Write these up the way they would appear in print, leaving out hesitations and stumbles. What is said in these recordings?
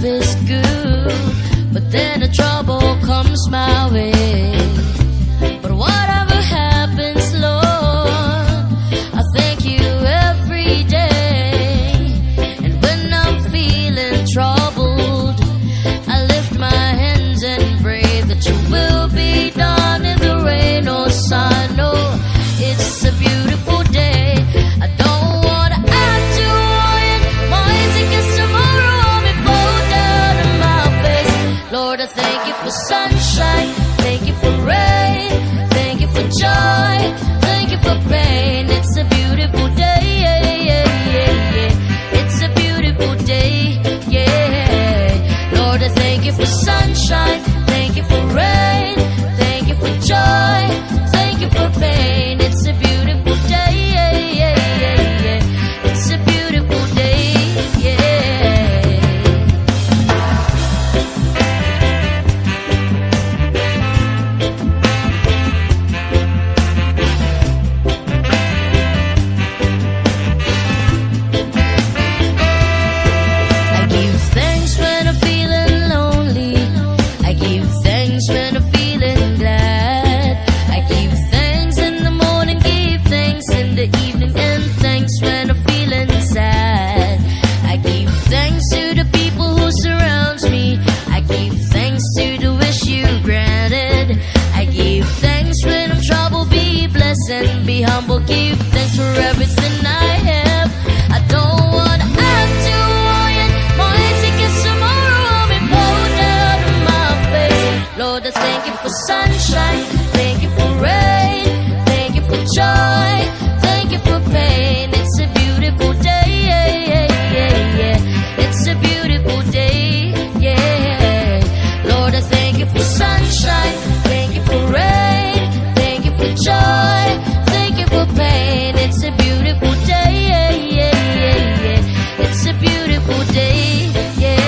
is good, but then the trouble comes my way. But whatever happens, Lord, I thank you every day. And when I'm feeling troubled, I lift my hands and pray that you will be done in the rain or sun. Oh, it's a beautiful day. I don't want to add to it. Mine's against tomorrow, I'll be fall down on my face. Lord, I thank you for sunshine, thank you for rain, thank you for joy, thank you for pain. It's a beautiful day, yeah, yeah, yeah, yeah. It's a beautiful day, yeah. Lord, I thank you for sunshine, thank you for rain, thank you for joy, thank you for pain. It's a beautiful day, yeah, yeah, yeah, yeah. It's a beautiful day, yeah. I give thanks when I'm feeling lonely. I give thanks when I'm feeling glad. I give thanks in the morning, give thanks in the evening, and thanks when I'm feeling sad. I give thanks to the people who surrounds me. I give thanks to the wish you granted. I give thanks when I'm troubled, be blessed and be humble. Give thanks for everything I have. I don't want to add to it. Mine's against tomorrow, I'll be blown out of my face. Lord, I thank you for sunshine, thank you for rain, thank you for joy, thank you for pain. It's a beautiful day, yeah, yeah, yeah, yeah. It's a beautiful day, yeah. Lord, I thank you for sunshine, thank you for rain, thank you for joy, thank you for pain. It's a beautiful day, yeah, yeah, yeah, yeah. It's a beautiful day, yeah.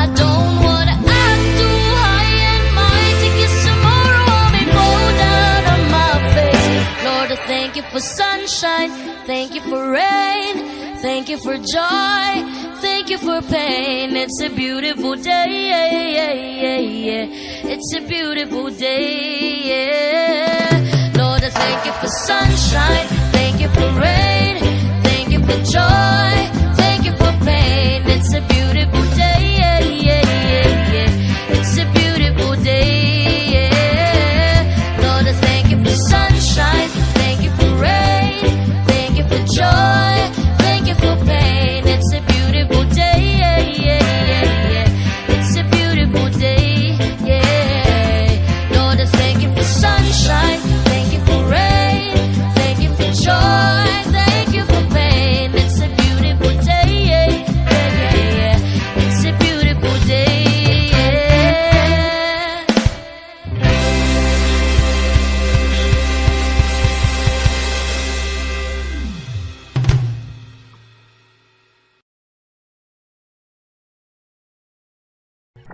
I don't wanna act too high and mighty, 'cause tomorrow I'll be blown down on my face. Lord, I thank you for sunshine, thank you for rain, thank you for joy, thank you for pain. It's a beautiful day, yeah, yeah, yeah, yeah. It's a beautiful day, yeah. Lord, I thank you for sunshine, thank you for rain, thank you for joy, thank you for pain. It's a beautiful day, yeah, yeah, yeah, yeah. It's a beautiful day, yeah. Lord, I thank you for sunshine, thank you for rain, thank you for joy, thank you for pain. It's a beautiful day, yeah, yeah, yeah, yeah. It's a beautiful day, yeah. Lord, I thank you for sunshine, thank you for rain, thank you for joy, thank you for pain. It's a beautiful day, yeah, yeah, yeah, yeah. It's a beautiful day, yeah.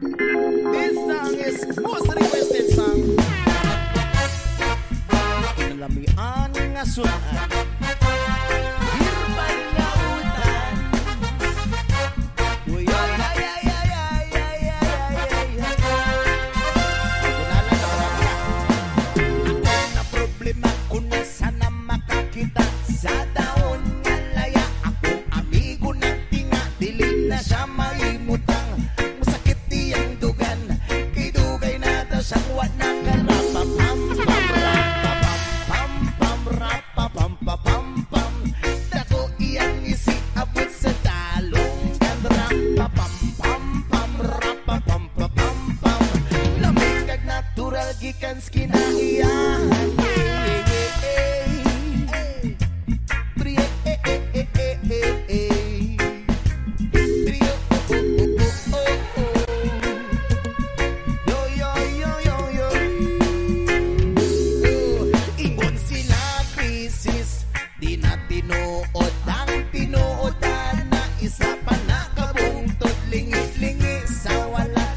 This song is most requested song. Nalamian nga sulaan, hirban nga utan. Uy, ay, ay, ay, ay, ay, ay, ay, ay, ay. Kunala na wala. Ako na problema kung sana makakita sa daon nga laya. Akong amigo ng tinga, dili na siya maimutang. Masakit diyang dugan, kay dugay na daw siyang wanang karapapam. Pam, pam, pam, pam, pam, pam, pam, pam, pam, pam.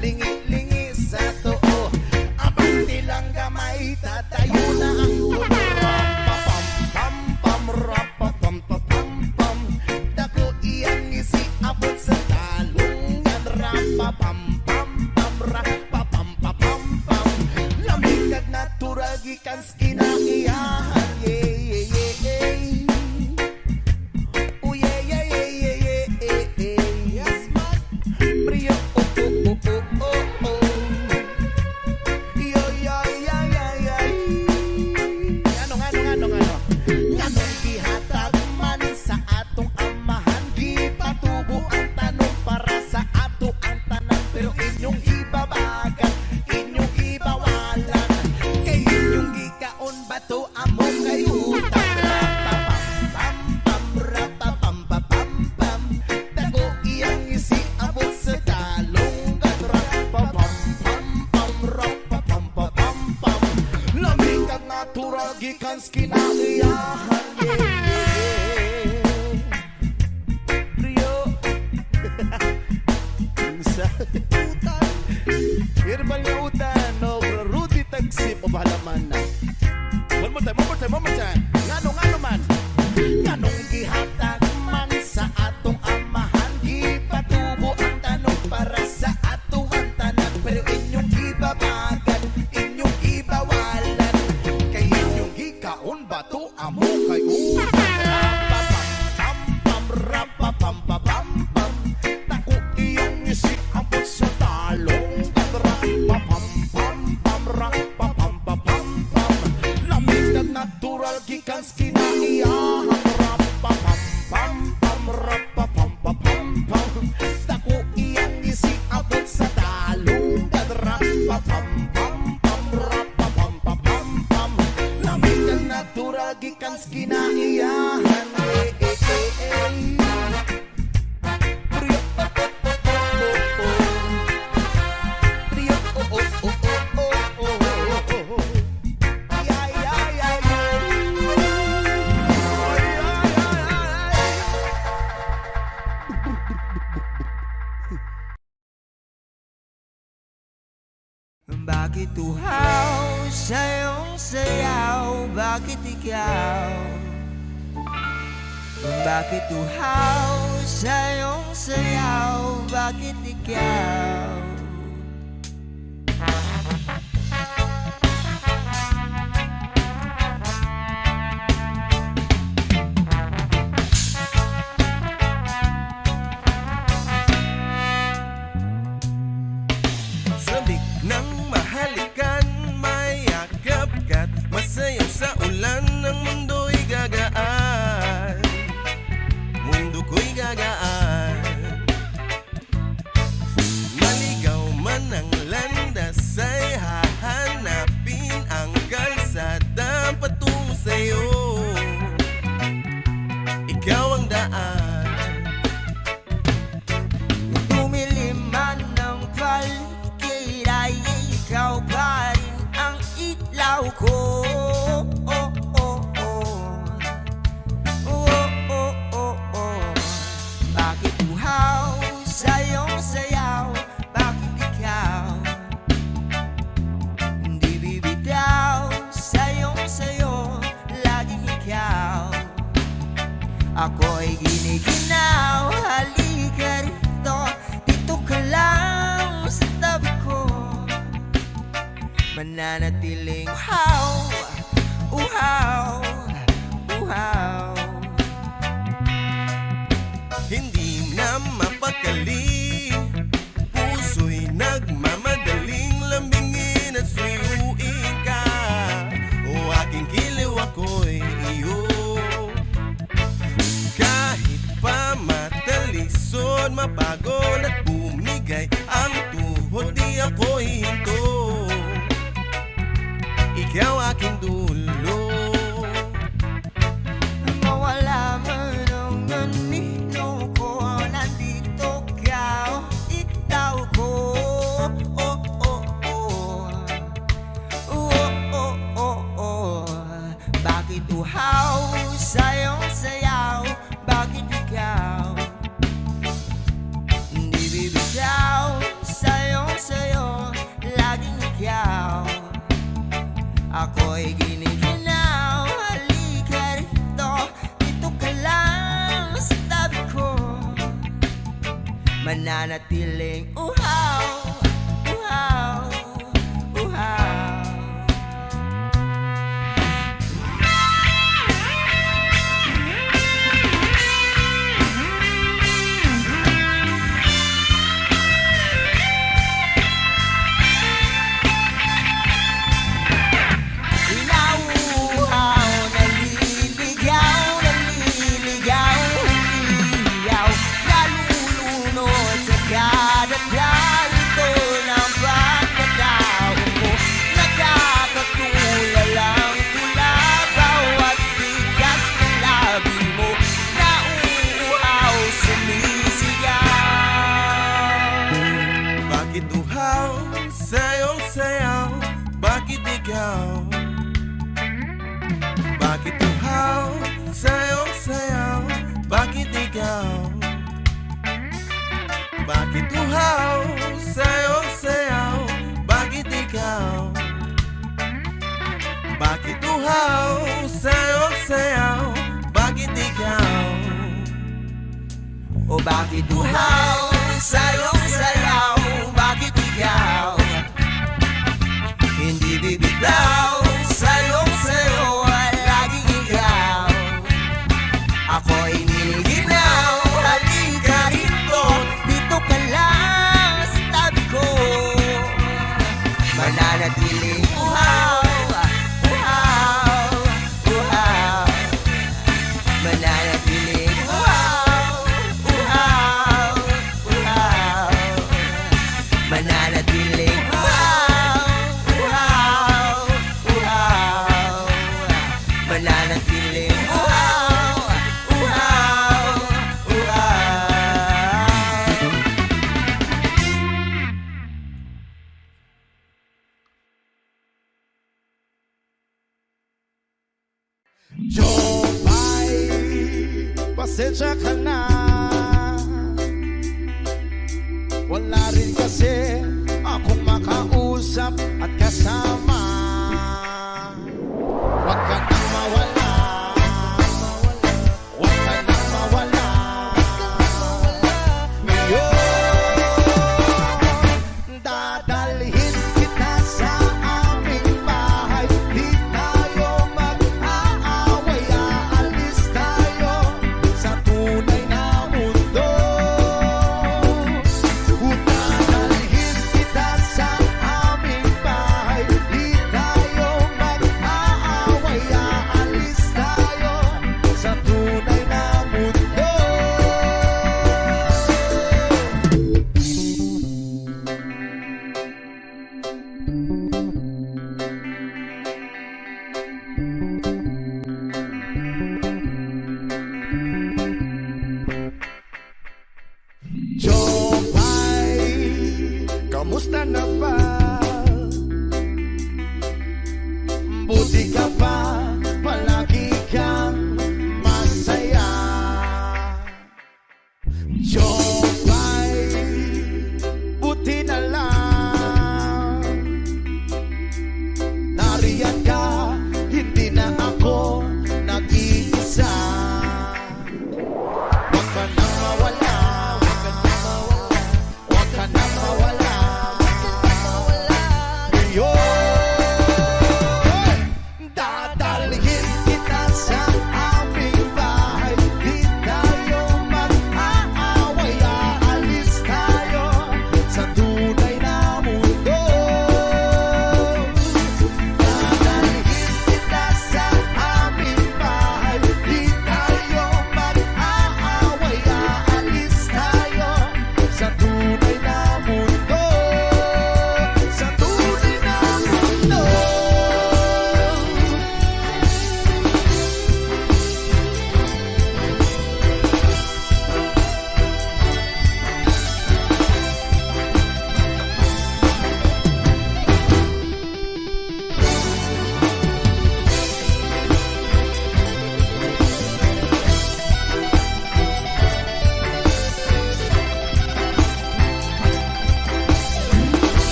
lingi-lingi sa tuo. Abang tilang gamay, tatayo na ang tulo. Rapapam-pam-pam, rapapam-pam-pam. Dako iyang isi abot sa talungan. Rapapam-pam-pam, rapapam-pam-pam. Lamig kag natural gikan skinahiyahan. Oh yeah, yeah, yeah, yeah, yeah, yeah, yeah. Yes, man. Brio, oh, oh, oh, oh, oh, oh. Yo, yo, yo, yo, yo. Nganong gihatag man sa atong amahan, gipatubo ang tanong para sa ato ang tanan, pero inyong ibabagan, inyong ibawalan, kay inyong gikaon bato amo kay utang. Rapapam-pam, rapapam-pam-pam. Dako iyang isi abot sa talungan. Rapapam-pam-pam, rapapam-pam-pam. Lamig kag natural gikan skinahiyahan. Rio. Unsa? Utan. Herbal nga utan. No, Rudy Tagsip o bahalaman na. One more time. Ngano man. Nganong gihatag man sa atong amahan, gipatubo ang tanong para sa atuang tanan, pero inyong ibabagan, inyong ibawalan, kay inyong gikaon bato amo kay utang. Rapapam-pam, rapapam-pam-pam. Dako iyong isi abot sa talong. Rapapam-pam-pam, rapapam-pam-pam. Lamig kag natural gikan skinahiyahan. Rapapam-pam-pam, rapapam-pam-pam. Dako iyang isi abot sa talong. Rapapam-pam-pam, rapapam-pam-pam. Lamig kag natural gikan skinahiyahan. Brio, oh, oh, oh, oh, oh, oh, oh, oh. Yeah, yeah, yeah, yeah. Bakit uhaw sa iyong sayaw? Bakit ikaw? Bakit uhaw sa iyong sayaw? Bakit ikaw? Sabik ng mahalikan, mayakap ka't masayaw sa ulan. Ng mundo'y gagaan, mundo ko'y gagaan. Maligaw man ang landas ay hahanapin ang kalsada patungo sa'yo. Ikaw ang daan. Tumilim man ng paligid ay ikaw pa rin ang ilaw ko. Oh, oh, oh. Oh, oh, oh, oh. Bakit uhaw sa iyong sayaw? Bakit ikaw hindi bibitaw sa iyong sayo? Laging ikaw. Ako'y giniginaw. Halika rito, dito ka lang sa tabi ko. Mananatiling uhaw, uhaw, uhaw. Hindi na mapakali, puso'y nagmamadaling lambingin at suyuin ka. O aking kiliw ako'y iyo. Kahit pa matalisod, mapagod at bumigay ang tuhod, di ako'y hinto. Ikaw aking Ako'y giniginaw, halika rito. Dito ka lang sa tabi ko. Mananatiling uhaw, uhaw, uhaw. Inauhaw, naliligaw, naliligaw, umiiyaw. Nalulunod sa kada ganito ng pagkatao mo. Nakakatulalang tula bawat bigas ng labi mo. Nauuhaw, sumisigaw. Bakit uhaw sa iyong sayaw? Bakit ikaw? Bakit uhaw sa iyong sayaw? Bakit ikaw? Bakit uhaw sa iyong sayaw? Bakit ikaw? Bakit uhaw sa iyong sayaw? Bakit ikaw? O bakit uhaw sa iyong sayaw? Bakit ikaw? Hindi bibitaw sa iyong sayo, laging ikaw. Ako'y nililinaw, halika rito. Dito ka lang sa tabi ko. Mananatiling uhaw, uhaw, uhaw. Mananatiling uhaw, uhaw, uhaw. Mananatiling uhaw, uhaw, uhaw. Mananatiling uhaw, uhaw, uhaw. Jopay, pasensya ka na. Wala rin kasi akong makausap at kasama. Huwag ka nang mawala, huwag ka nang mawala. Ngayon, dadalhin kita sa aming bahay. Di tayo mag-aaway, aalis tayo sa tunay na mundo. Dadalhin kita sa aming bahay. Di tayo mag-aaway, aalis tayo sa tunay na mundo. Jopay, kamusta na ba? Buti ka pa, palagi kang masaya. Jopay, buti na lang. Nariyan ka, hindi na ako nag-iisa. Huwag ka nang mawala, huwag ka nang mawala, huwag ka nang mawala.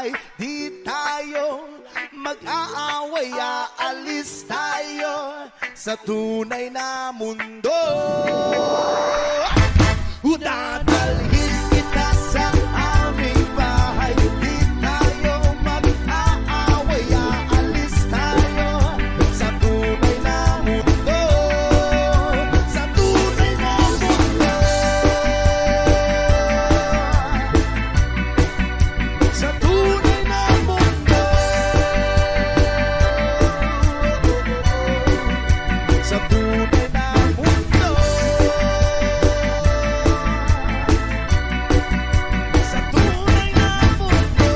bahay, di tayo mag-aaway, aalis tayo sa tunay na mundo. Dadalhin kita sa aming bahay, di tayo mag-aaway, aalis tayo sa tunay na mundo. Sa tunay na mundo. Sa tunay na mundo. Sa tunay na mundo. Sa tunay na mundo.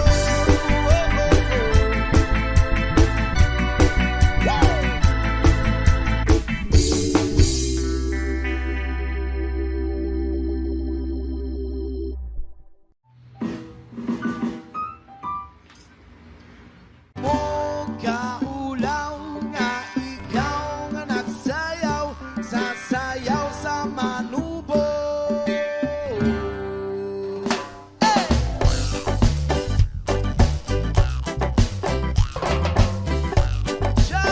O kaulaw nga ikaw nga nagsayaw, sasayaw sa manubo. Siya!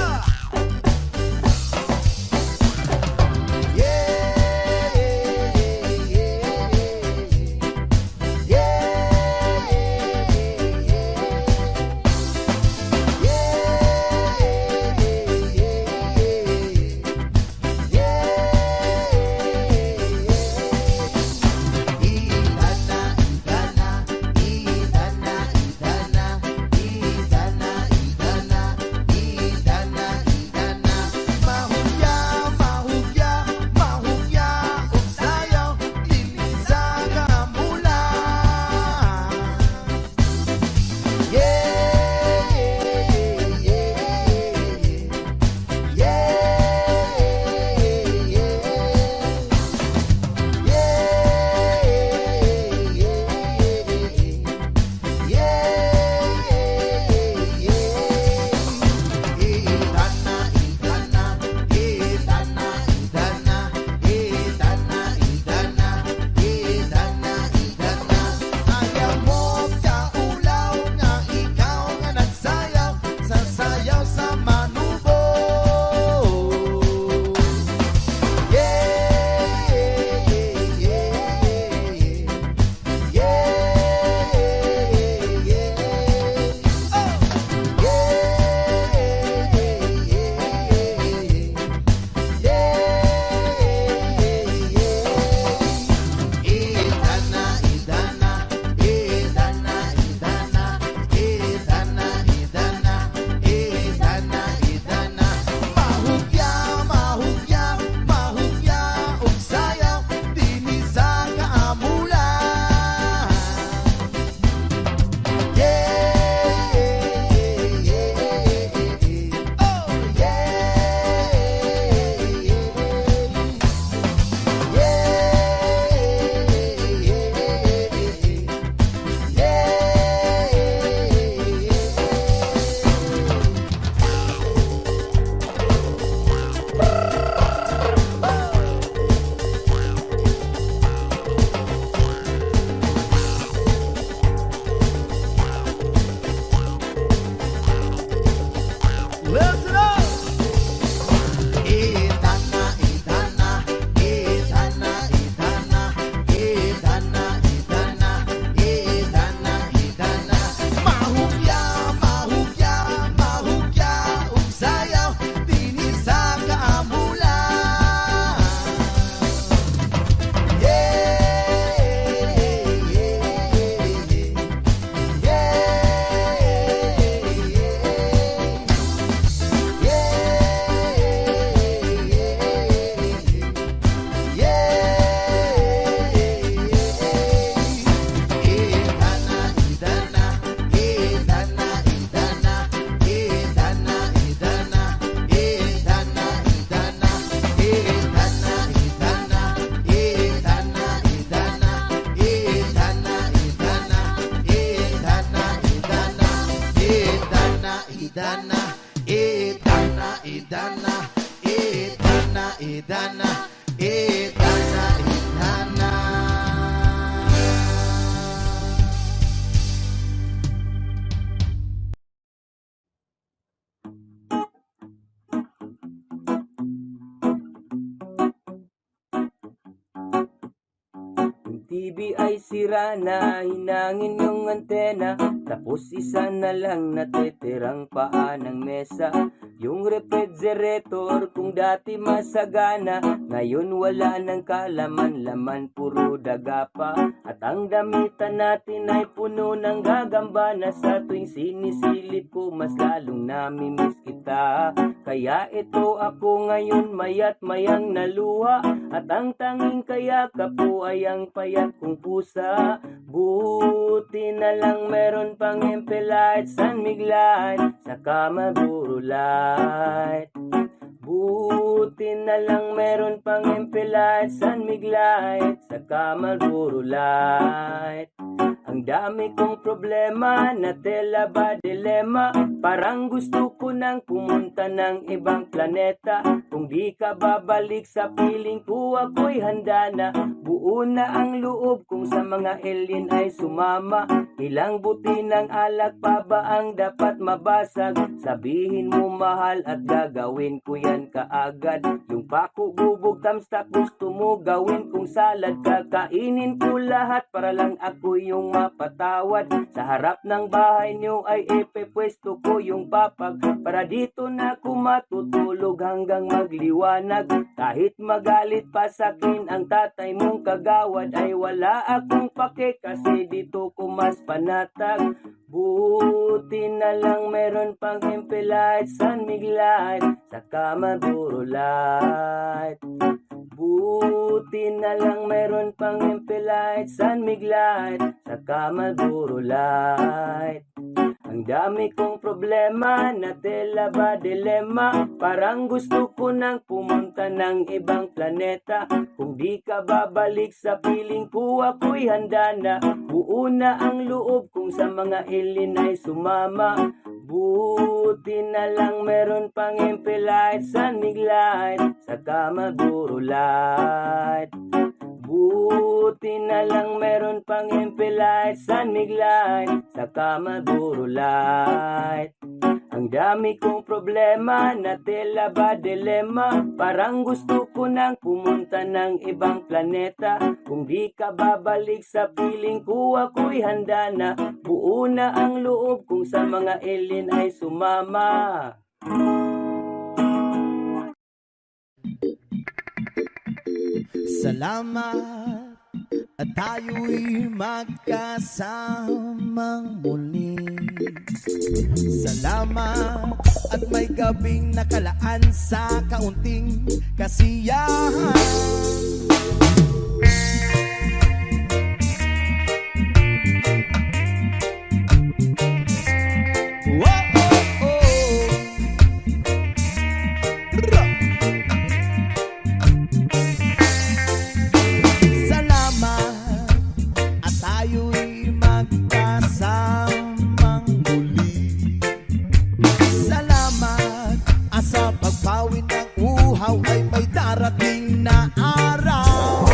Listen up! Idana, idana, idana, idana, idana, idana, idana, idana. Mahugya, mahugya, mahugya, umsayaw, dinisa kaamulan. Idana, idana, idana, idana, idana, idana, idana. TV ay sira na, hinangin yung antena, tapos isa na lang natitirang paa ng mesa. Yung refrigerator kung dati masagana, ngayon wala ng kalaman-laman, puro daga pa. At ang damitan natin ay puno ng gagamba, na sa tuwing sinisilip ko mas lalong namimiss kita. Kaya ito ako ngayon mayat mayang naluha, at ang tanging kayakap ko ay ang payat kong pusa. Buti na lang meron pang MP Light, San Mig Light, saka Marlboro Light. Buti na lang meron pang MP Light, San Mig Light, saka Marlboro Light. Ang dami kong problema, na tela ba dilema, parang gusto ko nang pumunta ng ibang planeta. Kung di ka babalik sa piling ko, ako'y handa na. Buo na ang loob kung sa mga alien ay sumama. Ilang buti ng alak pa ba ang dapat mabasag? Sabihin mo mahal at gagawin ko yan kaagad. Yung pako, bubog, tamstak, gusto mo gawin kong salad. Kakainin ko lahat para lang ako yung mapatawad. Sa harap ng bahay niyo ay ipepwesto ko yung papag, para dito na ako matutulog hanggang magliwanag. Kahit magalit pa sakin ang tatay mong kagawad, ay wala akong pake kasi dito ko mas panatag. Buti na lang meron pang MP Light, San Mig Light, saka Marlboro Light. Buti na lang meron pang MP Light, San Mig Light, saka Marlboro Light. Ang dami kong problema, na tela ba dilema, parang gusto ko nang pumunta ng ibang planeta. Kung di ka babalik sa piling ko, ako'y handa na. Buo na ang loob kung sa mga alien ay sumama. Buti na lang meron pang MP Light, San Mig Light, saka Marlboro Light. Buti na lang meron pang MP Light, San Mig Light, saka Marlboro Light. Ang dami kong problema, na tela ba dilema, parang gusto ko nang pumunta ng ibang planeta. Kung di ka babalik sa piling ko, ako'y handa na. Buo na ang loob kung sa mga alien ay sumama. Salamat at tayo'y magkasamang muli. Salamat at may gabing nakalaan sa kaunting kasiyahan. Sa pagpawin ng uhaw ay may darating na araw.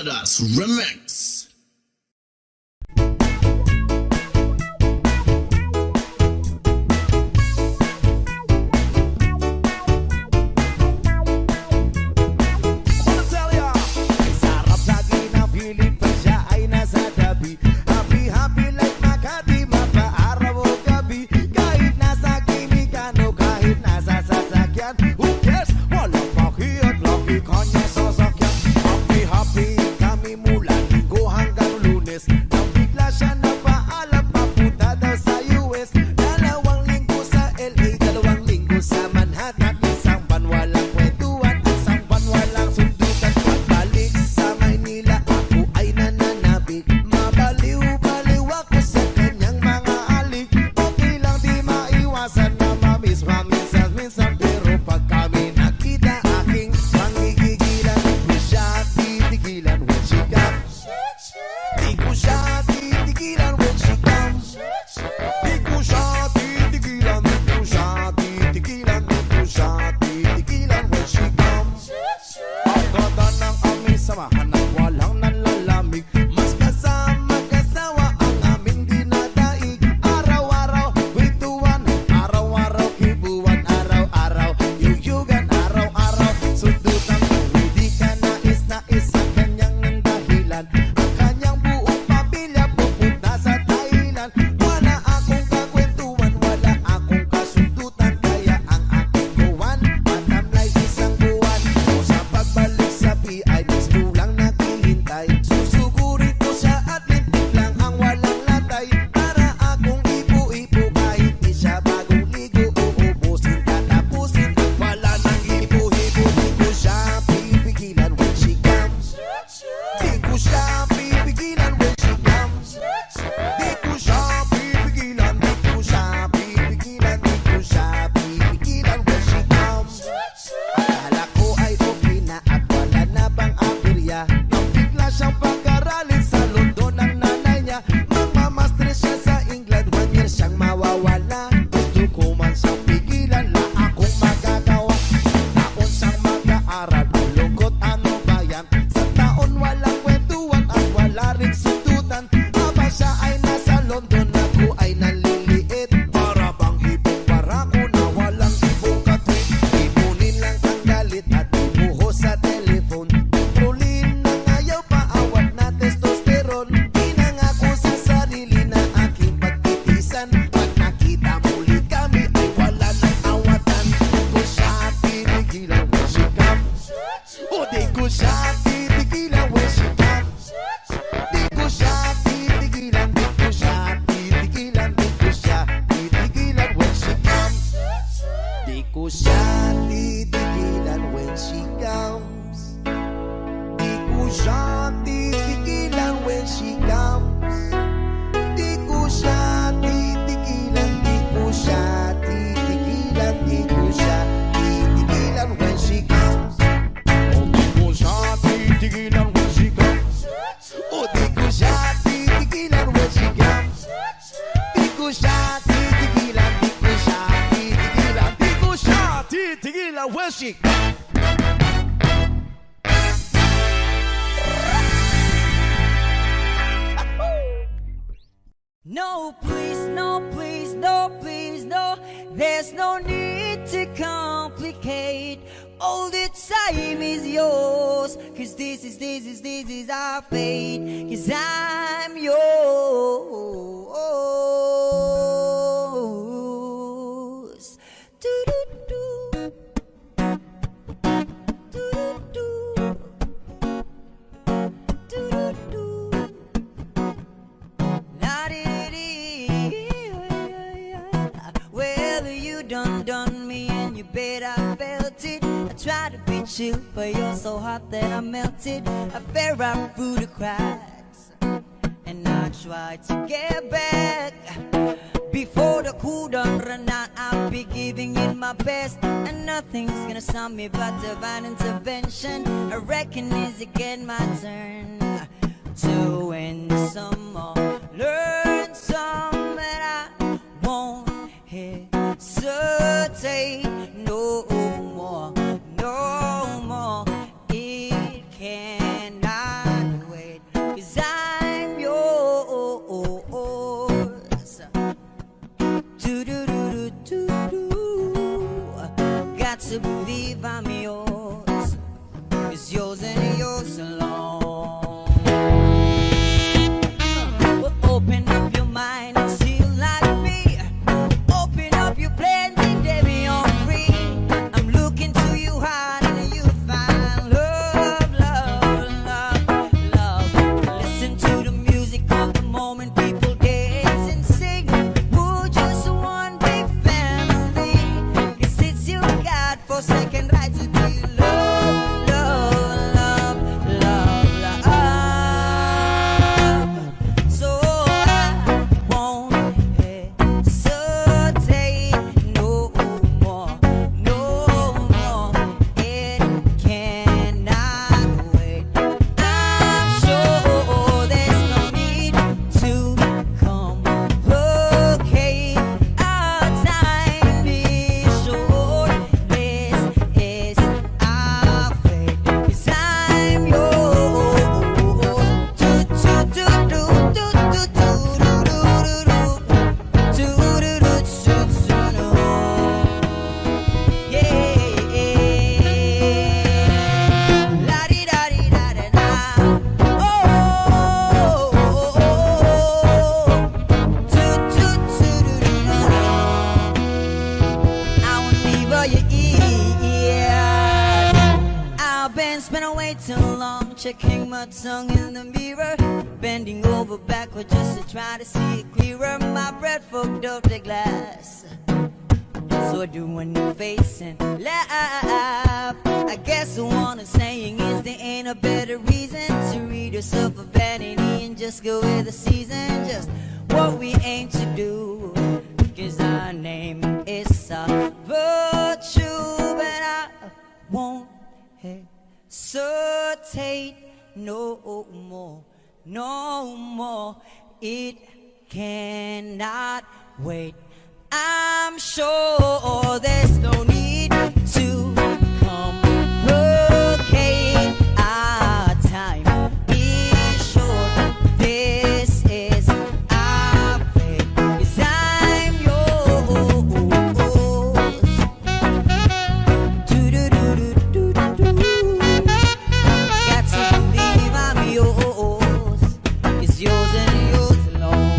Stardust Remix. Wanna tell ya, ay sarap lagi ng feeling pag siya ay nasa tabi. Happy, happy like Makati, mapa-araw o gabi. Kahit nasa kimikan o kahit nasa sasakyan, who cares? Walang pakiyat, laki kanya sasakyan. Happy, happy kami mula Linggo hanggang Lunes. Nang bigla siya napaalam, papunta daw sa US. 2 linggo sa LA, 2 linggo sa Manhattan. Isang ban walang kwentuhan, isang ban walang sundutan. Pagbalik sa Maynila, ako ay nananabik. Mabaliw-baliw ako sa kanyang mga alik. Okay lang di maiwasan na mamiss minsan. Pero pag kami nakita, aking pangigigilan. Di siya titigilan when she comes. Di ko siya titigilan when she comes. Di ko siya titigilan, di ko siya titigilan, di ko siya titigilan when she comes. Ang ganda ng aming samahan at walang nanlalamig. Mas kasama-kasawa ang aming dinadaig. Araw-araw kwentuhan, araw-araw kibuan, araw-araw yuyugan, araw-araw sundutan. Hindi ka nais ang kanyang ng dahilan. Ang kanyang buong pamilya pupunta sa Thailand. Wala akong kakwentuhan, wala akong kasundutan. Kaya ang aking kuwan, matamlay isang buwan. O sa pagbalik sa PI, gusto lang naghihintay. Susugurin ko siya at lintik lang ang walang latay. Para akong ipo-ipo kahit di siya bagong ligo. Uubusin, tatapusin at wala nang ipo-ipo. Di ko siya pipigilan when she comes. Di ko siya pipigilan when she comes. Di ko siya pipigilan, di ko siya pipigilan, di ko siya pipigilan when she comes. Akala ko ay okay na at wala na bang aperya. Nang bigla siyang pag-aralin sa London ng nanay niya. Magmamastress siya sa England, 1 year siyang mawawala. Gusto ko man siyang pigilan, la akong magagawa. Sa taon siyang mag-aaral, ang lungkot ano ba yan? Sa taon walang kwentuhan at wala rin sundutan. Habang siya ay nasa London, ako ay naliliit. Para bang ibong barako na walang ibong katwid. Ipunin lang ang galit at ibuhos sa telephone. Kontrolin ng ayaw paawat na testosterone. Pinangako sa sarili na aking pagtitisan. Pag nakita muli kami ay wala nang awatan. Di ko siya titigilan when she comes. O di ko siya titigilan when she comes. Di ko siya titigilan, di ko siya titigilan, di ko siya titigilan when she comes. Di ko siya titigilan when she comes. Di ko siya titigilan when she comes. Di ko siya titigilan, di ko siya titigilan, di ko siya titigilan when she comes. O di ko siya titigilan when she comes. O di ko siya titigilan when she comes. Di ko siya titigilan, di ko siya titigilan, di ko siya titigilan when she comes. No, please, no, please, no, please, no. There's no need to complicate. All the time is yours. Cause this is our fate. Cause I'm yours. Do-do-do. Do-do-do. Do-do-do. Well, you done me and you bet I felt it. I tried to be chill, but you're so hot that I melted. I fell right through the cracks, and I tried to get back. Before the cool done run out, I'll be giving it my best. And nothing's gonna stop me but divine intervention. I reckon it's again my turn to win some more, learn some, and I won't hesitate no more, no more. It cannot long, checking my tongue in the mirror, bending over backward just to try to see it clearer. My breath fogged up the glass, so I do a new face and laugh. I guess the one I'm saying is there ain't a better reason to read yourself a vanity and just go with the season. Just what we aim to do, 'cause our name is a virtue, but I won't hesitate no more, no more. It cannot wait. I'm sure there's no need to complicate. Our time is short. This is our fate, 'cause I'm yours. Do-do-do-do-do-do-do. Got to believe I'm yours. It's yours and yours alone.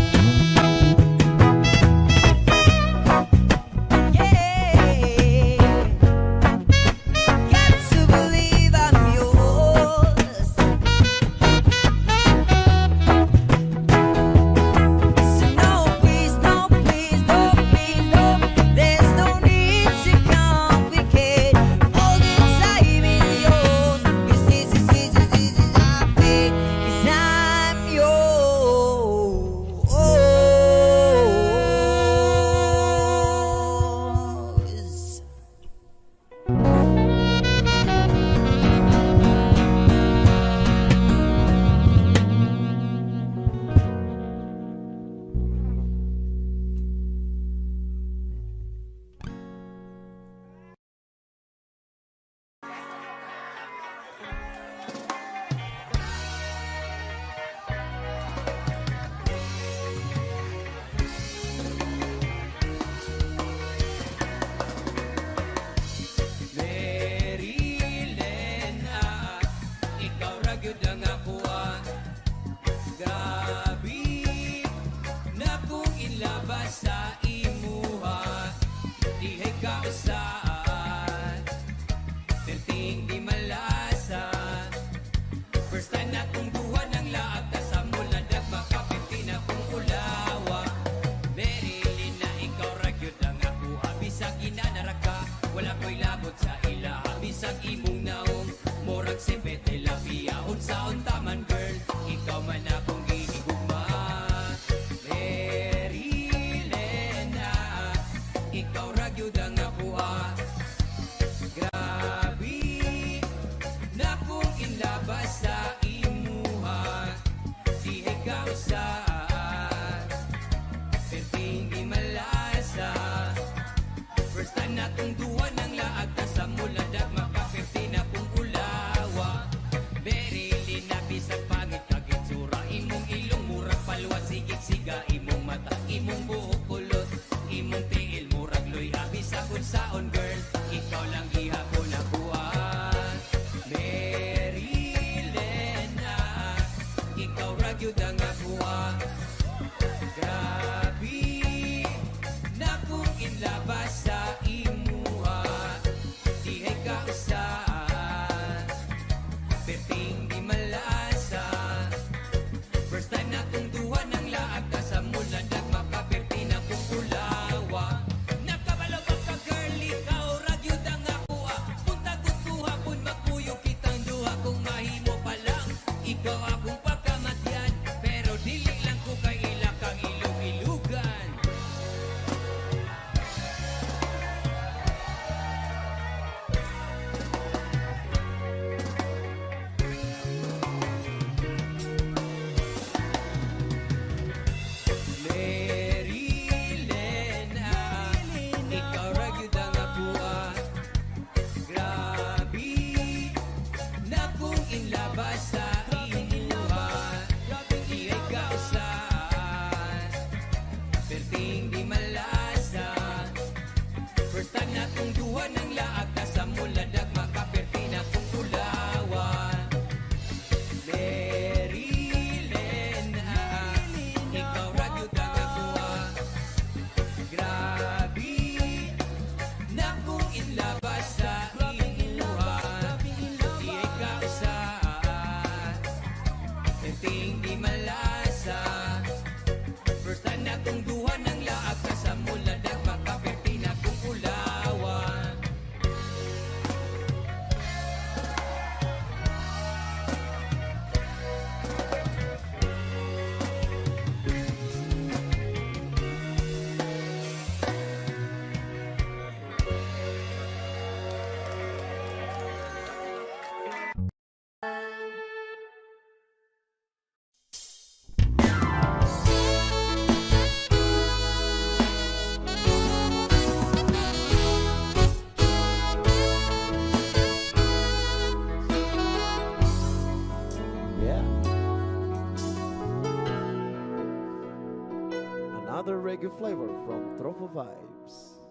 another reggae flavor from Tropa Vibes.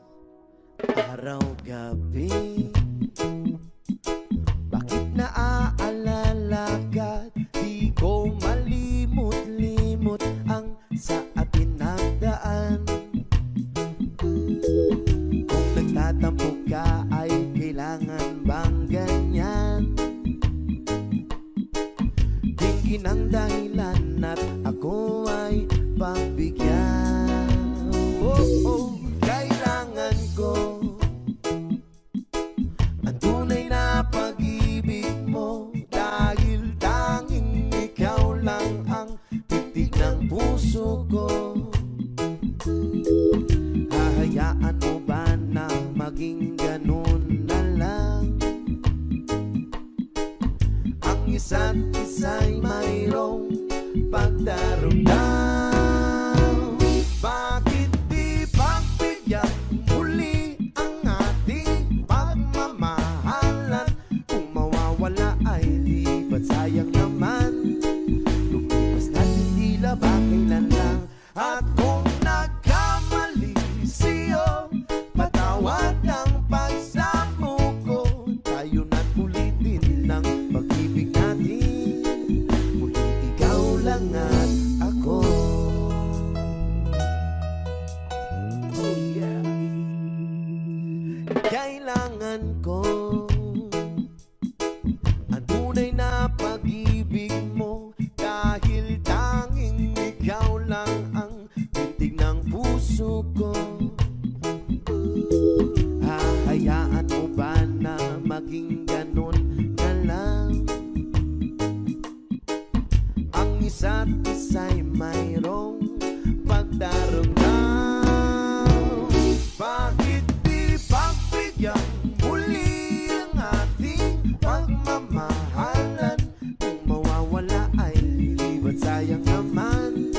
Araw-gabi, bakit naaalala ka? Di ko malimot-limot ang sa atin nagdaan. Kung nagtatampo ka ay kailangan bang ganyan? Tingin ang dahilan at ako ay pagbigyan. Oh, oh, kailangan ko ang tunay na pag-ibig mo, dahil tanging ikaw lang ang titig ng puso ko. Hahayaan mo ba na maging ganun na lang? Ang isa't isa'y mayroong pagdarugtang. Bakit di pagbigyan muli ang ating pagmamahalan? Kung mawawala ay di ba't sayang naman? Lumipas na tila ba kailan lang? At kung nagkamali siyo, patawad ang pagsamo ko. Tayo na't ulitin ng pag-ibig natin. Muli ikaw lang at ako. Oh yeah. Kailangan ko ang tunay na pag-ibig mo, dahil tanging ikaw lang ang tindig ng puso ko. Hahayaan mo ba na maging ganun na lang? Ang isa't isa'y mayroong pagdarugtang. Bakit di pagbigyan muli ang ating pagmamahalan? Kung mawawala ay di ba't sayang naman?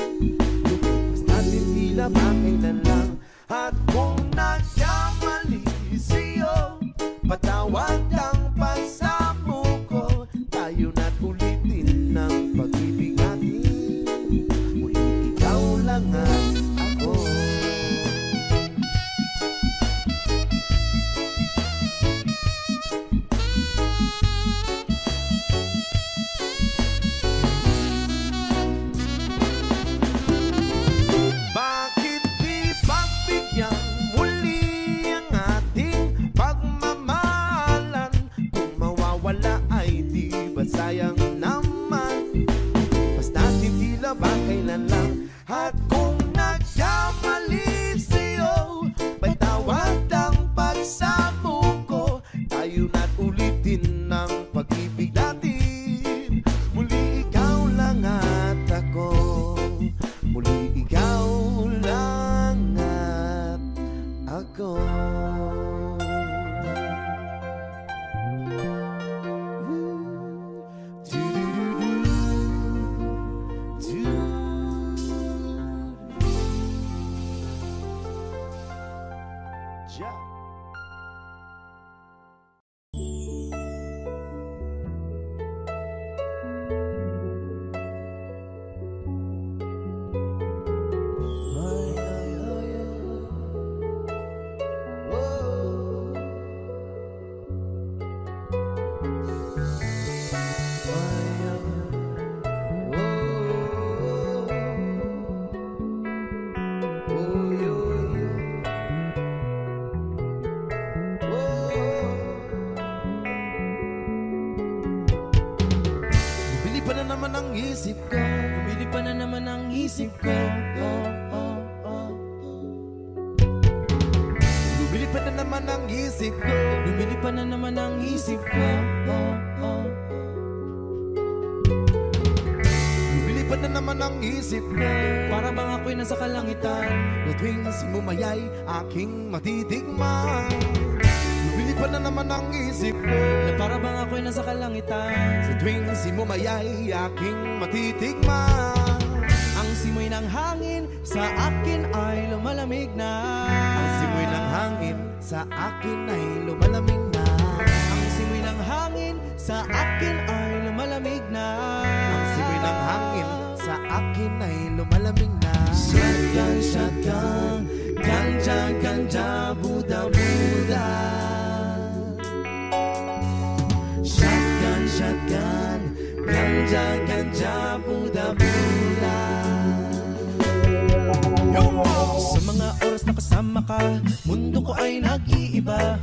Lumipas natin tila ba kailan lang? At kung nagkamali siyo, patawad ang pagsamo ko. Tayo na't ulitin ng pag-ibig natin. Muli ikaw lang at ako. Bakit di pagbigyan muli ang ating pagmamahalan? Kung mawawala ay di ba't sayang naman? Basta tila ba kailan lang? At kung nagkamali siyo, patawad ang pagsamo ko. Tayo na't ulitin ng pag-ibig natin. Muli ikaw lang at ako. Muli ikaw lang at ako. Ja. Bumili pa na naman ang isip ko. Bumili pa na naman ang isip ko. Bumili pa na naman ang isip ko. Bumili pa na naman ang isip ko. Bumili pa na naman ang isip ko. Para bang ako'y nasa kalangitan, na tuwing simumayay aking matitigman. Bumili pa na naman ang isip ko. Na para bang ako'y nasa kalangitan, sa tuwing simumayay aking matitigman. Ang simoy ng hangin sa akin ay lumalamig na. Ang simoy ng hangin sa akin ay lumalamig na. Ang simoy ng hangin sa akin ay lumalamig na. Ang simoy ng hangin sa akin ay lumalamig na. Shotgun, shotgun. Ganja, ganja, Buda, Buda. Sa mga oras na kasama ka, mundo ko ay nag-iiba.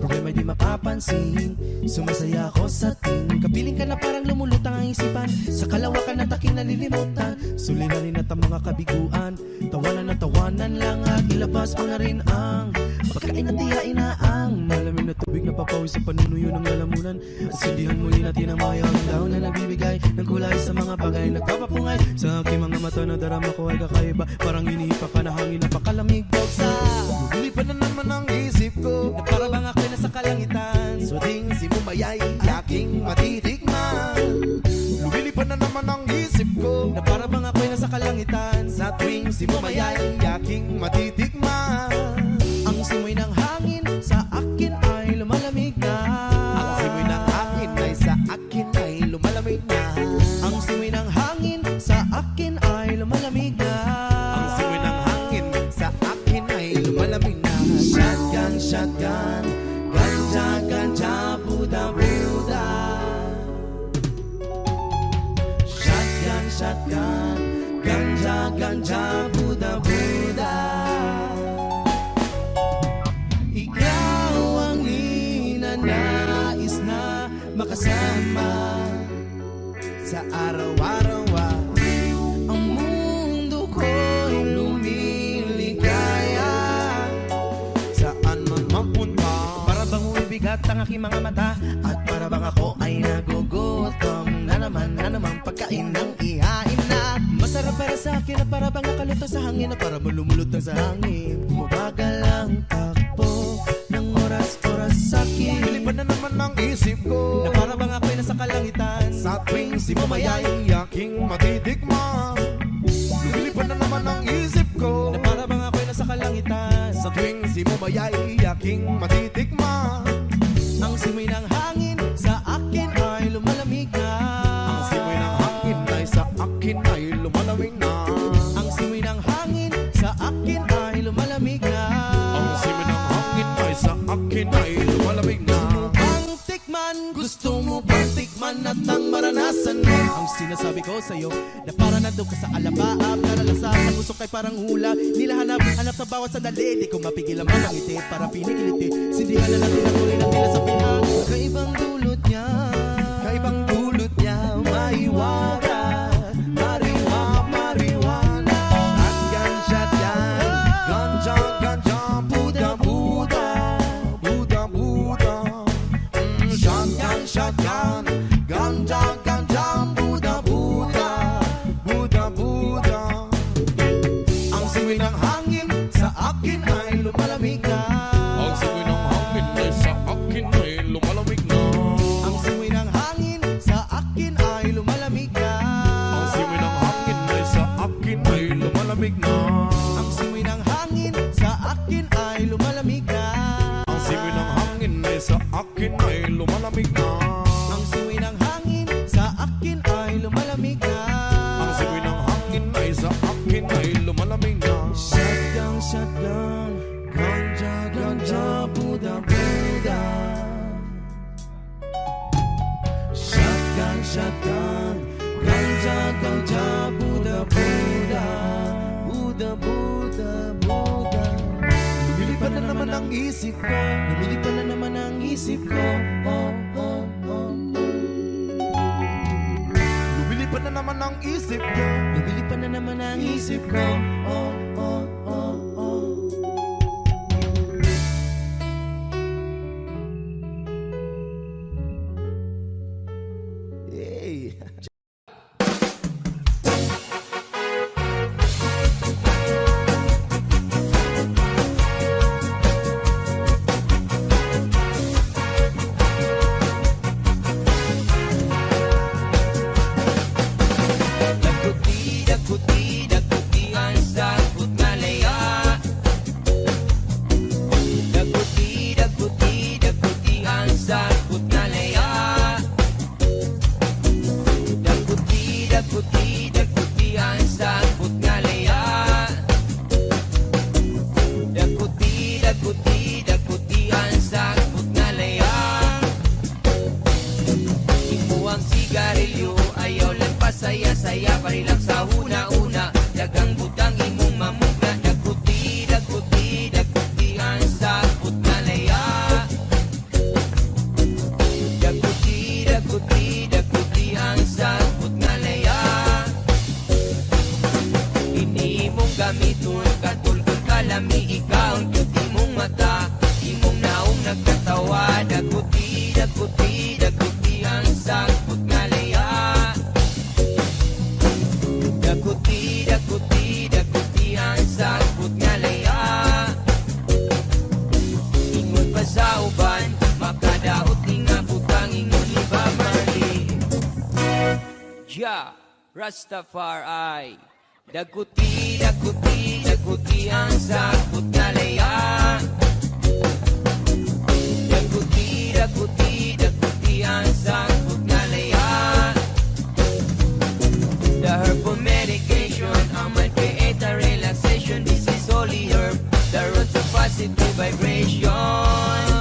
Problema di mapapansin, sumasaya ako sa ting. Kapiling ka na parang lumulutang ang isipan, sa kalawakan na taking nalilimutan. Suliranin at ang mga kabiguan, tawanan na tawanan lang at ilabas mo na rin ang pagkain at tiyain na ang malamig na tubig na papawis sa panunuyo ng lalamunan. At sindihan muli natin ang mayang daw na nagbibigay ng kulay sa mga bagay nagpapapungay. Sa aking mga mata na darama ko ay kakaiba, parang inihipa ka na hangin na pakalamig daw sa lumilipan na naman ang isip ko, na para bang ako'y nasa kalangitan. So ting simumayay aking matitikman. Lumilipan na naman ang isip ko, na para bang ako'y nasa kalangitan. Sa tuwing simumayay aking matitikman. Ang simoy ng hangin sa akin ay lumalamig na. Ang simoy ng hangin ay sa akin ay lumalamig na. Ang simoy ng hangin sa akin ay lumalamig na. Ang simoy ng hangin sa akin ay lumalamig na. Shotgun, shotgun, ganja, ganja, Buda, Buda. Shotgun, shotgun, ganja, ganja, Buda, Buda. Ikaw ang ninanais na makasama sa araw-araw. Ang mundo ko'y lumiligaya, saan man mapunta. Para bang umibigat ang aking mga mata, at para bang ako ay nagugutom na naman pagkain ng ihain na masarap para sa akin, at para bang nakalutang sa hangin, at para malumulutang sa hangin. Bumabagal ang takbo ng oras-oras sa akin. Lumilipan na naman ang isip ko, na para bang ako'y nasa kalangitan. Sa tuwing simumayay aking matitikman. Lumilipan na naman ang isip ko, na para bang ako'y nasa kalangitan. Sa tuwing simumayay aking matitikman. Ang simoy ng hangin sa akin ay lumalamig na. Ang simoy ng hangin ay sa akin ay lumalamig na. Ang simoy ng hangin sa akin ay lumalamig na. Ang simoy ng hangin ay sa akin ay lumalamig na. Gusto mo bang tikman at ang maranasan mo? Ang sinasabi ko sa'yo, na para na doon ka sa alabaab, karalasan na puso kay parang hula. Nilahanap sa bawat sandali, di ko mapigil ang mga ngiti, para pinigiliti. Sindihan na natin ang tuloy ng tila sa pinang. Kaibang dulot niya, kaibang dulot niya, maiwaga, marijuana. Shotgun, shotgun, ganja, ganja, Buda, Buda, Buda, Buda. Shotgun, shotgun, ganja, ganja, Buda, Buda, Buda, Buda. Ang simoy ng hangin sa akin ay lumalamig na. Ang simoy ng hangin ay sa akin ay lumalamig na. Ang simoy ng hangin sa akin ay lumalamig na. Ang simoy ng hangin ay sa akin ay lumalamig na. Ang simoy ng hangin sa akin ay lumalamig na. Ang simoy ng hangin ay sa akin ay lumalamig na. Ang simoy ng hangin sa akin ay lumalamig na. Ang simoy ng hangin ay sa akin ay lumalamig na. Shotgun, shotgun, ganja, ganja, Buda, Buda. Shotgun, shotgun, ganja, ganja, Buda, Buda, Buda, Buda, Buda. Lumilipan na naman ang isip ko, lumilipan na naman ang isip ko. Lumilipan na naman ang isip ko, lumilipan na naman ang isip ko. Hey. Daguti ang sabot na laya. Daguti ang sabot na laya. Daguti ang sabot na laya. Daguti ang sabot na laya. Imo ang sigarilyo ay gamiton katulkon kalami ikaw ang cute imong mata imong naong nagkatawa daguti daguti daguti ang sagbot nga laya daguti daguti daguti ang sagbot nga laya ingon pa sa uban makadaot ni nga butang ingon ibabali Ja Rastafari daguti daguti daguti ang sagbot nga laya daguti daguti daguti ang sagbot nga laya the herbal medication ang create a relaxation this is holy herb the roots of positive vibration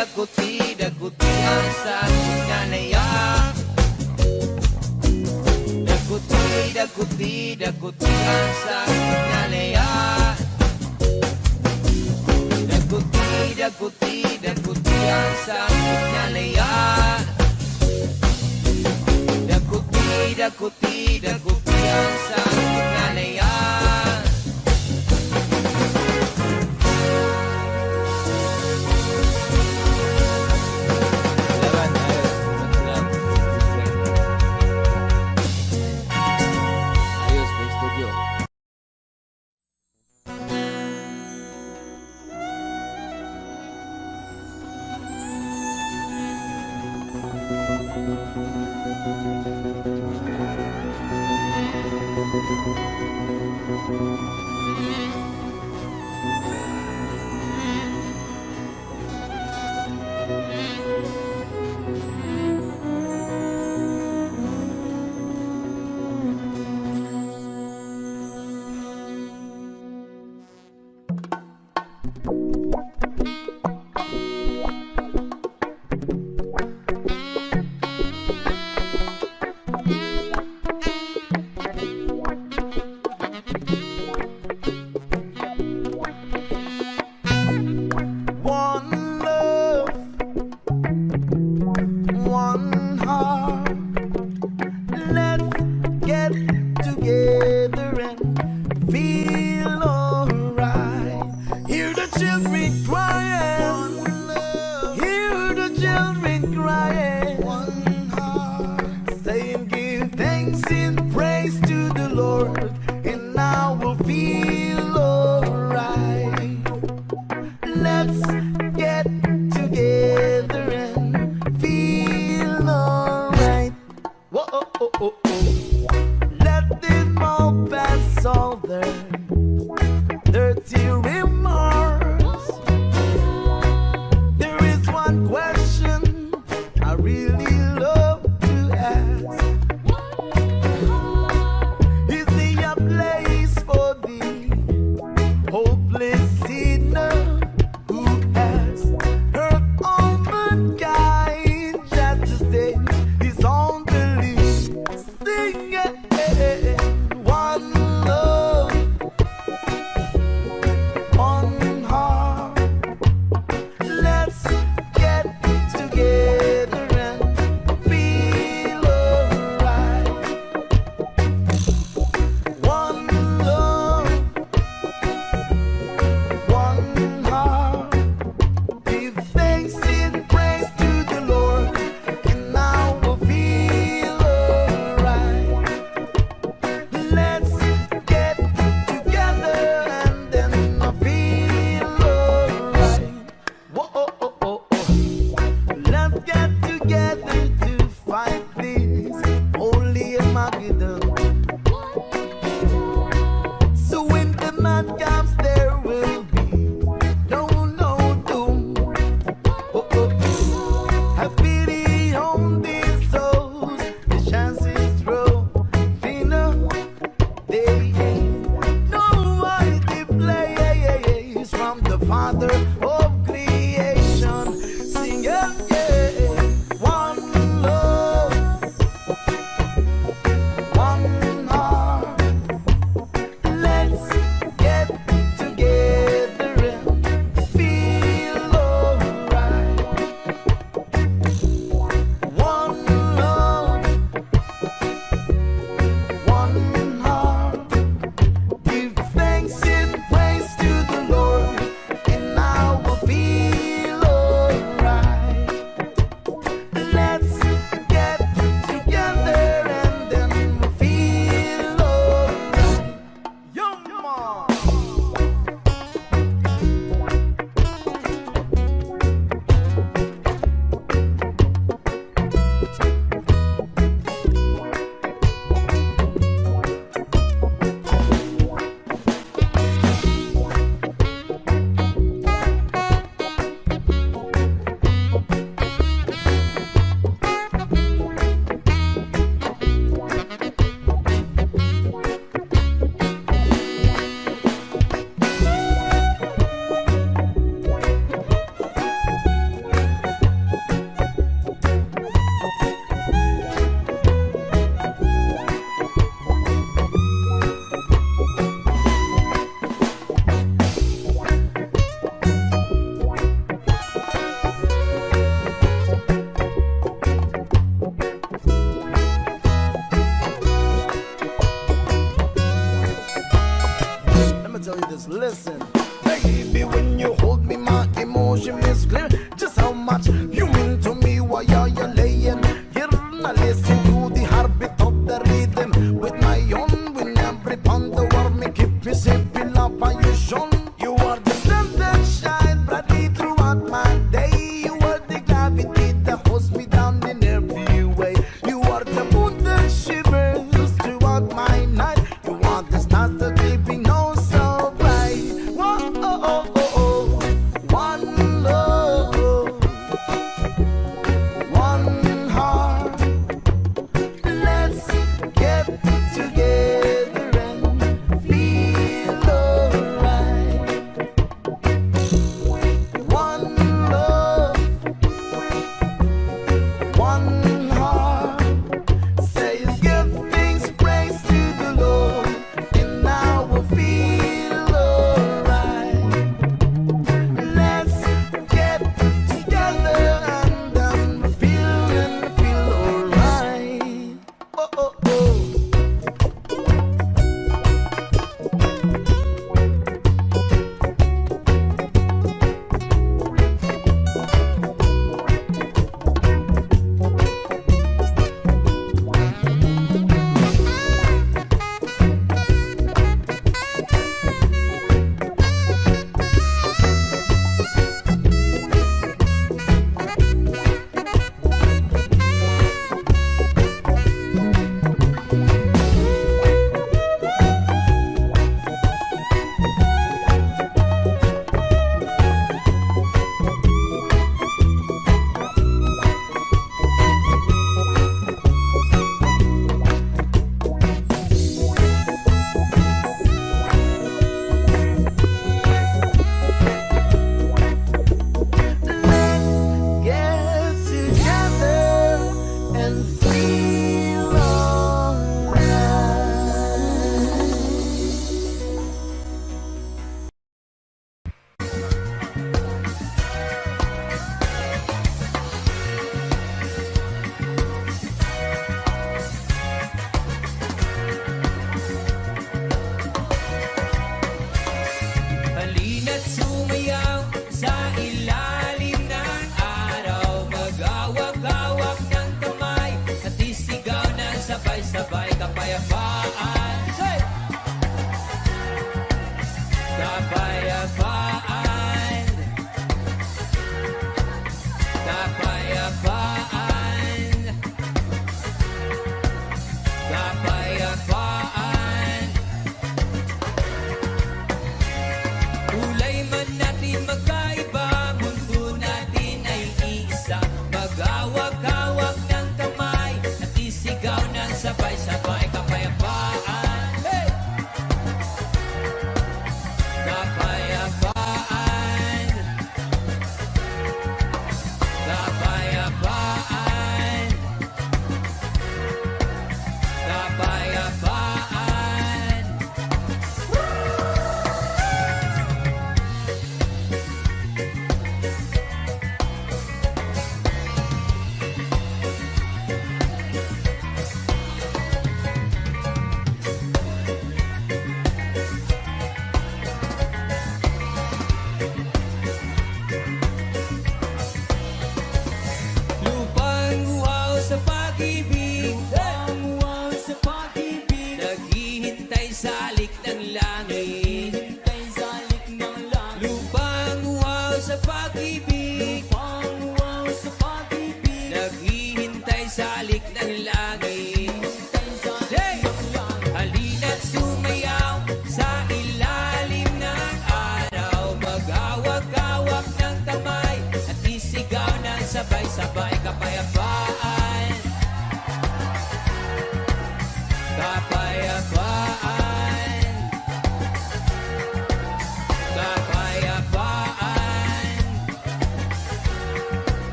daguti daguti ang sagbot nga laya daguti daguti daguti ang sagbot nga laya daguti daguti daguti ang sagbot nga laya daguti daguti daguti ang sagbot nga laya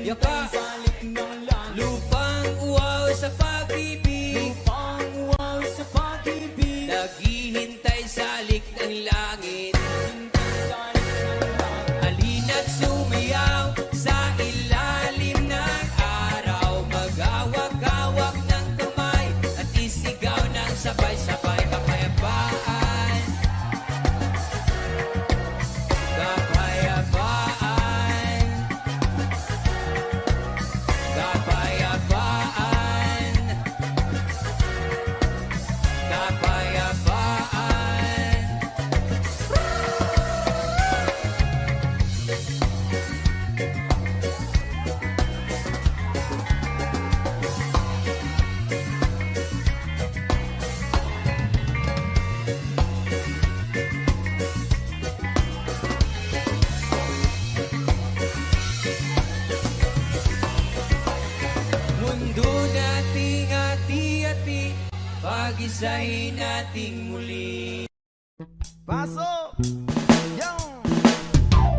Yaka, Salik ng langit, lupang uwaw sa pag-ibig, lupang uwaw sa pag-ibig. naghihintay sa lik ng langit. Salik ng langit, Halina't sumiyaw sa ilalim ng araw, magawak-awak ng kamay at isigaw ng sabay-sabay kapayapaan. Kapayapaan. Kapayapaan. Kapayapaan. Mundo nating hati-hati, pag-isahin nating muli. Paso! Yung!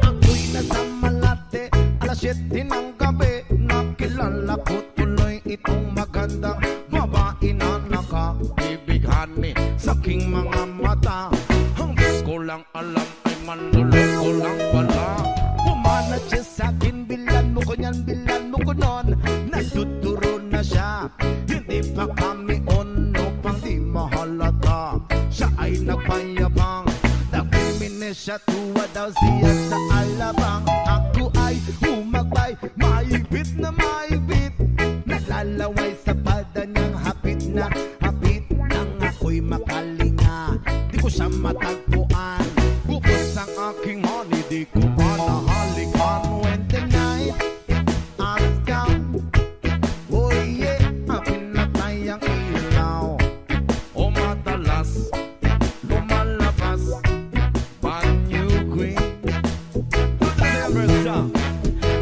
Ako'y nasa Malate, alas 7 ng gabi. Nakilala ko tuloy itong magandang babae na nakaibighan sa aking mga mata. Hanggang ko lang alam ay manloloko lang pala. Pumanat siya sa akin, bilan mo ko niyan, bilan mo ko nun. Nagtuturo na siya, hindi pa kami ono pang di mahalata. Siya ay nagpayabang, nagpiminis siya, tuwa daw siya sa alabang. Ako ay humagbay, maibit na maibit, nalalaway sa pada niyang hapit na hapit. Nang ako'y makalinga, di ko siya matagpuan. Bukos ang aking money, di ko pa nahalikan. When the night has come, oh yeah, pinatay ang ilaw. O madalas lumalabas banyo queen.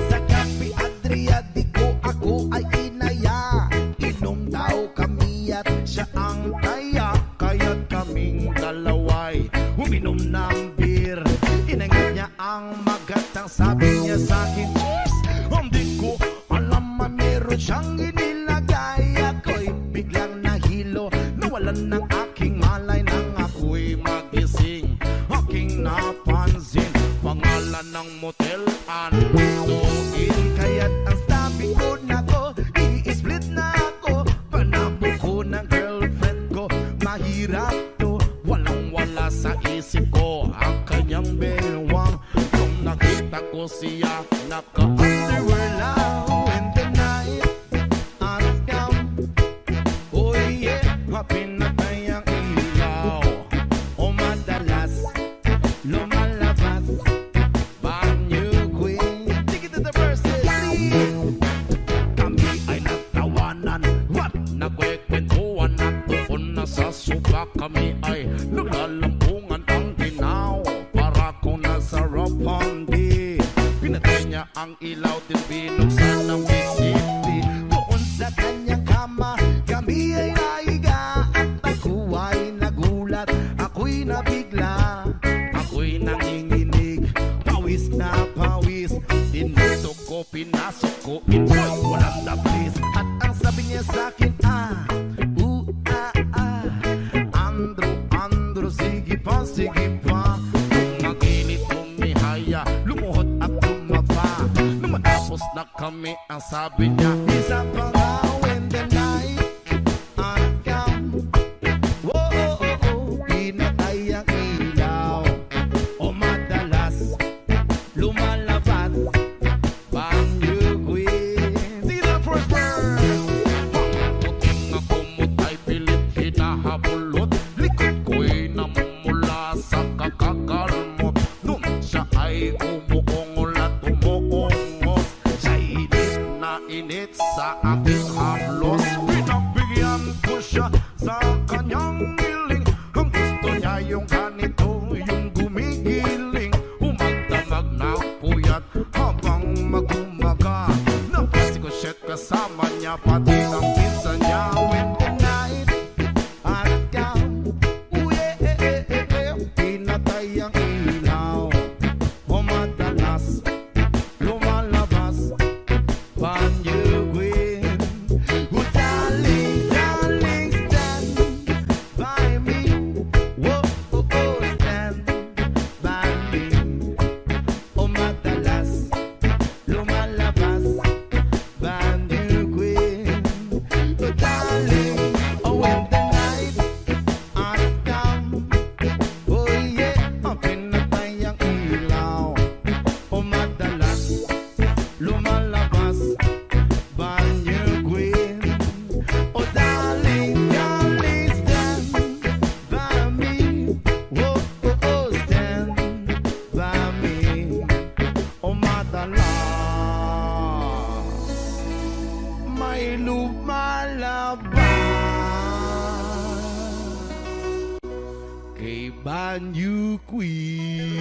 Sa Cafe Adria, di ko ako ay inaya. Inom daw kami at siya ang taya, kaya't kaming dalaway uminom ng beer. Inangat niya ang magatang, sabi niya sa akin, cheers. Hindi ko alam man meron siyang inilagay. Ako'y biglang nahilo, nawalan ng aking malay. Nang ako'y magising, aking napansin pangalan ng motel, Andoin. Kaya't ang sabi ko na ko, i-split na ako. Panabo ko ng girlfriend ko, mahirap to. Walang-wala sa isip ko ang kanyang bewang. Nung nakita ko siya, naka-underwear lang. When the night has come, oh yeah, pinatay ang ilaw. O madalas lumalabas banyo queen. Take it to the verses. Kami ay nagtawanan, what? Nagkwekwentuhan at doon na sa suba. Kami ay naglalampungan ang ginaw, para ko nasa Roppongi. Pinatay niya ang ilaw, din binuksan ng bisiti. Doon sa kanyang kama, kami ay naiga. At ako ay nagulat, ako'y nabigla, ako'y nanginginig, pawis na pawis. Tinutok ko, pinasok ko, enjoy, walang dablis. At ang sabi niya sa akin, Andro, sige pa, sige pa. Kung maginit, tumihaya, lumuhod at tumaba. Nung matapos na kami, ang sabi niya, isa pa nga. When the night has come, oh, pinatay ang ilaw. O madalas lumalabas banyo queen. See the first verse. Pangkuting nga kumutay, pilit hinahabulot. Likod ko'y namumula sa kakakalmot. Nung siya ay umuungol at umuungos, siya'y init na init sa aking haplos. Pinagbigyan ko siya sa kanyang hiling. Ang gusto niya yung ganito, yung gumigiling. Humagdamag na puyat habang magumaga. Napasi ko siya kasama niya, pati ang pinsan niya. When the night has come, pinatay ang ilaw. O madalas lumalabas lumalabas Banyo Queen. Oh darling, darling, stand by me. Oh, oh, oh, stand by me. Oh madalas may lumalabas kay Banyo Queen.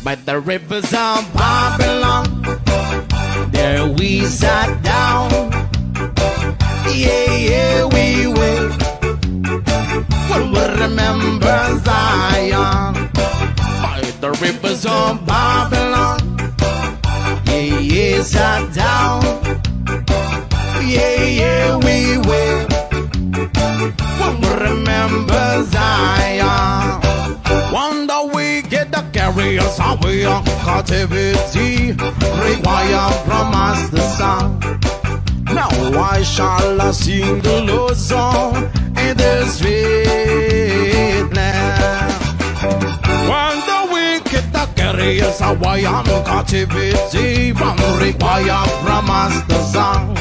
By the rivers of Babylon, there we sat down. Yeah, yeah, we will. We'll remember Zion. By the rivers of Babylon, yeah, yeah, sat down. Yeah, yeah, we will. We'll remember Zion. One day we get the carriers away on captivity, require from us the song. Now why shall I sing the Lord's song in the sweet land? One day we get the carriers away on captivity, from require from us the song.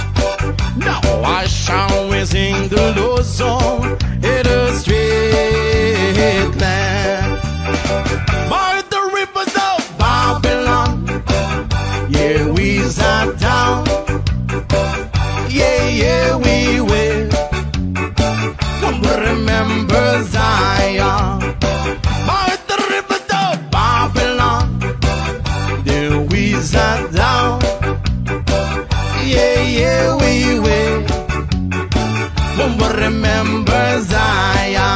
Now why shall we sing the Lord's song in the sweet land? By the rivers of Babylon, yeah, we sat down. Yeah, yeah, we will. We'll remember Zion. By the rivers of Babylon, there we sat down. Yeah, yeah, we will. We'll remember Zion.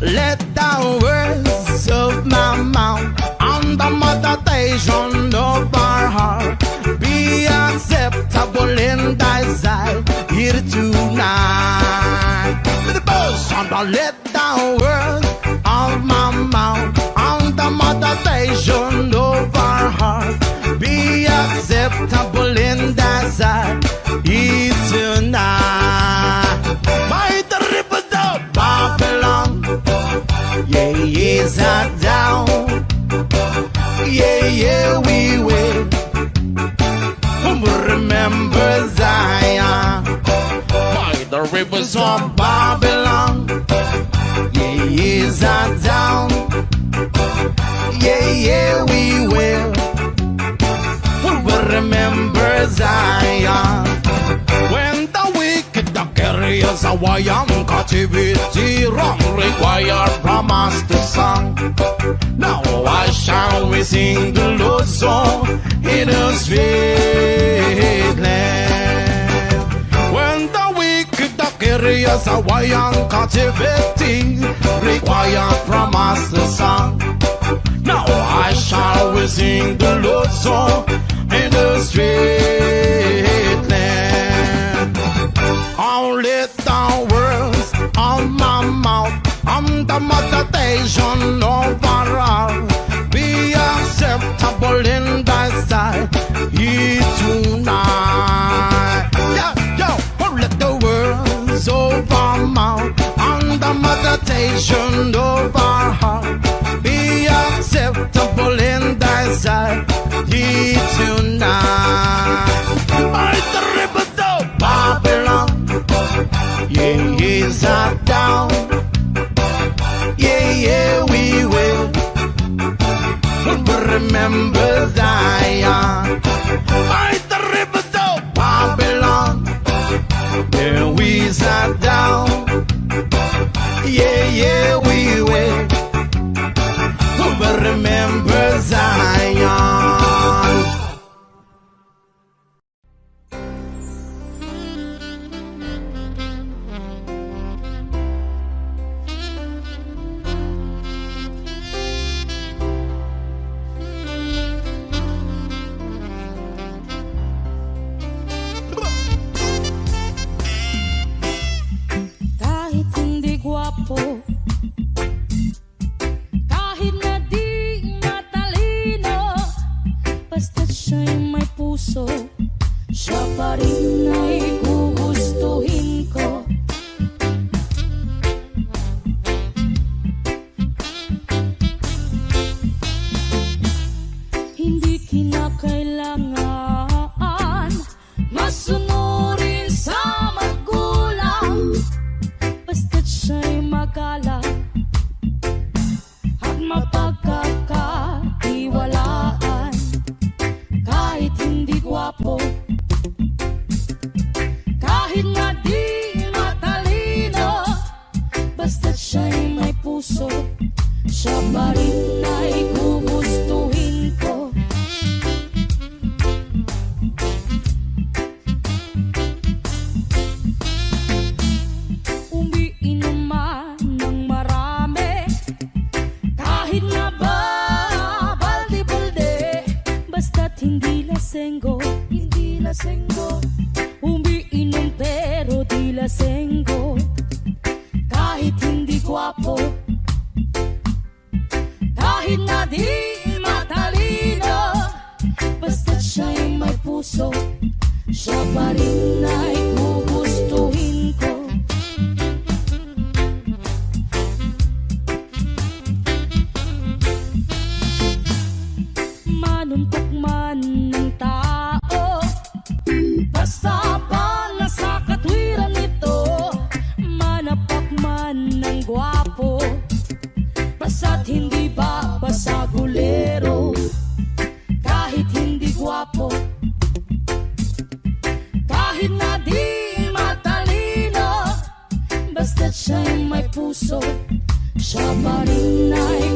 Let the words of my mouth and the meditation of our heart be acceptable in thy sight here tonight. With the boast and let the words of my mouth and the meditation of our heart be acceptable in thy sight here tonight. By the rivers of Babylon, yeah, yeah, sat down. Yeah, yeah, we will. We'll remember Zion. By the rivers of Babylon, yeah, yeah, sat down. Yeah, yeah, we will. We'll remember Zion. When the wicked the carriers away on captivity, wrong require from us the song. Now why shall we sing the Lord's song in a sweet land? When the wicked the carriers away on captivity, require from us the song. Now why shall we sing the Lord's song in the sweet land? Only the words of my mouth and the meditation of our heart be acceptable in thy sight here tonight. Yeah, yo, let the words of our mouth and the meditation of our heart be acceptable in thy sight here tonight. By the rivers of Babylon, yeah, yeah, sat down. Yeah, yeah, we will. We'll remember Zion. By the rivers of Babylon, there we sat down. Yeah, yeah, we Basta't siya'y may puso, siya pa rin ay